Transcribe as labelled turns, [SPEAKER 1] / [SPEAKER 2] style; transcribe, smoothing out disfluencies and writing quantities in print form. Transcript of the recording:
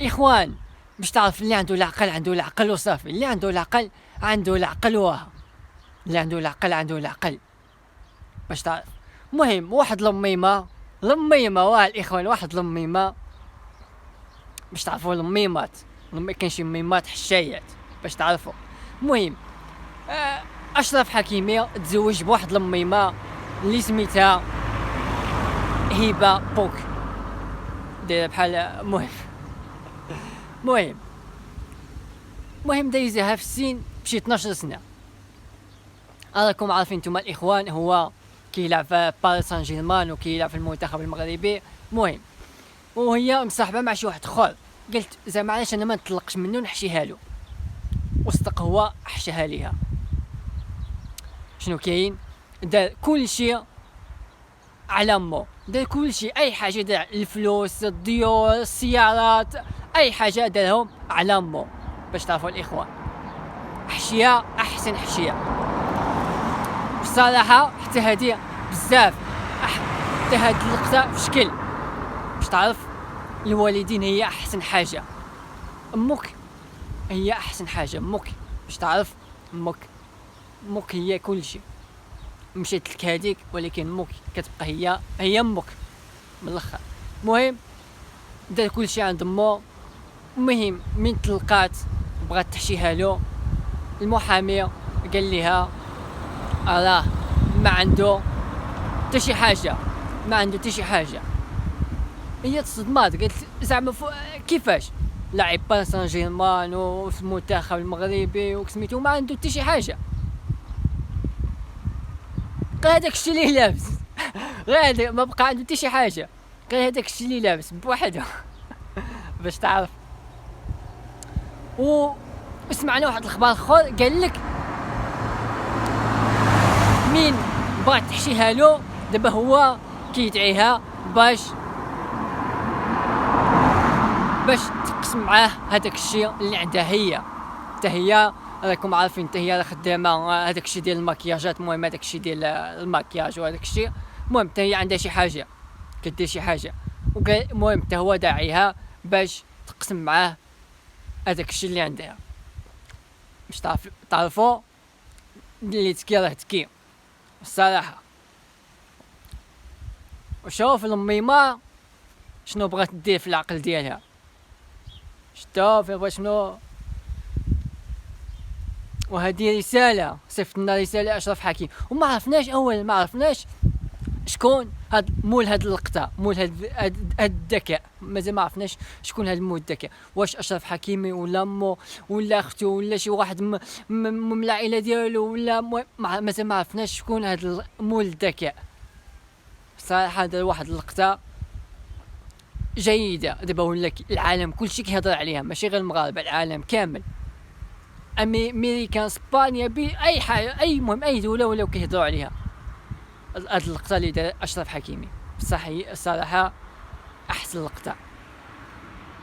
[SPEAKER 1] اخوان، باش تعرف اللي عنده العقل عنده العقل وصافي، اللي عنده العقل عنده العقل واه، اللي عنده العقل عنده العقل باش تعرف. مهم واحد لميمه واه الاخوان، واحد لميمه باش تعرفوا الميمات. كاين شي ميمات حشايات باش تعرفوا. المهم اشرف حكيمي تزوج بواحد الميمه اللي سميتها هبه بوك، دايره بحال مهم دايزها في السن بشي 12 سنه. راكم عارفين نتوما الاخوان، هو كيلعب في باريس سان جيرمان وكيلعب في المنتخب المغربي. مهم وهي مصاحبه مع شي واحد اخر، قلت زعما علاش انا ما نطلقش منه نحشيها له، وصدق هو حشاها ليها. شنو كاين؟ دار كل شيء على امه، دار كل شيء، اي حاجه دار، الفلوس، الديور، السيارات، اي حاجه دارهم على امه. باش تعرفوا الاخوان، حشيه احسن حشيه بصراحه. حتى هذه بزاف، حتى هاد اللقطه في شكل باش تعرف الوالدين هي احسن حاجه. امك هي احسن حاجه، امك باش تعرف. امك هي كل شيء. مشيت لك هذيك ولكن امك كتبقى هي امك من الاخر. المهم دار كل شيء عند امه. المهم من تلقات بغات تحشيها له، المحامي قال لها راه ما عنده حتى شي حاجه. هي تصدمات، قالت زعما كيفاش لاعب باريس سان جيرمان وفي المنتخب المغربي وسميتو ما عنده حتى شي حاجه، غير هذاك الشيء اللي لابس غير هذا ما بقى عنده حتى شي حاجه، غير هذاك الشيء اللي لابس بوحده باش تعرف. وسمعنا واحد الاخبار اخر، قال لك مين بغات تحشيها له دابا هو كيدعيها باش تقسم معاه هذاك الشيء اللي عندها هي. حتى هي راكم عارفين، حتى هي خدامه هذاك الشيء ديال المكياجات. المهم هذاك الشيء ديال المكياج وهذاك الشيء. المهم حتى هي عندها شي حاجه، كدير شي حاجه. المهم حتى هو داعيها باش تقسم معاه هذاك الشيء اللي عندها. باش تعرفوا اللي تكي راه تكي الصراحه. وشوف الميمه شنو بغات دير في العقل ديالها، شوف شنو. وهذه رساله صيفط لنا رساله اشرف حكيم، وما عرفناش شكون هاد مول هاد اللقطه، مول هاد الذكاء. مازال ما عرفناش شكون هاد مول الذكاء، واش اشرف حكيمي ولا امه ولا اختو ولا شي واحد من العائله ديالو، ولا مازال ما عرفناش شكون هاد مول الذكاء. صراحه هذا واحد اللقطه جيده. دابا ولا العالم كلشي كيهضر عليها، ماشي غير المغاربه، العالم كامل، امريكا، اسبانيا، اي حاجه، المهم اي دوله ولاو كيهضروا عليها. هاد اللقطه اللي دار اشرف حكيمي صح، الصراحه احسن لقطه.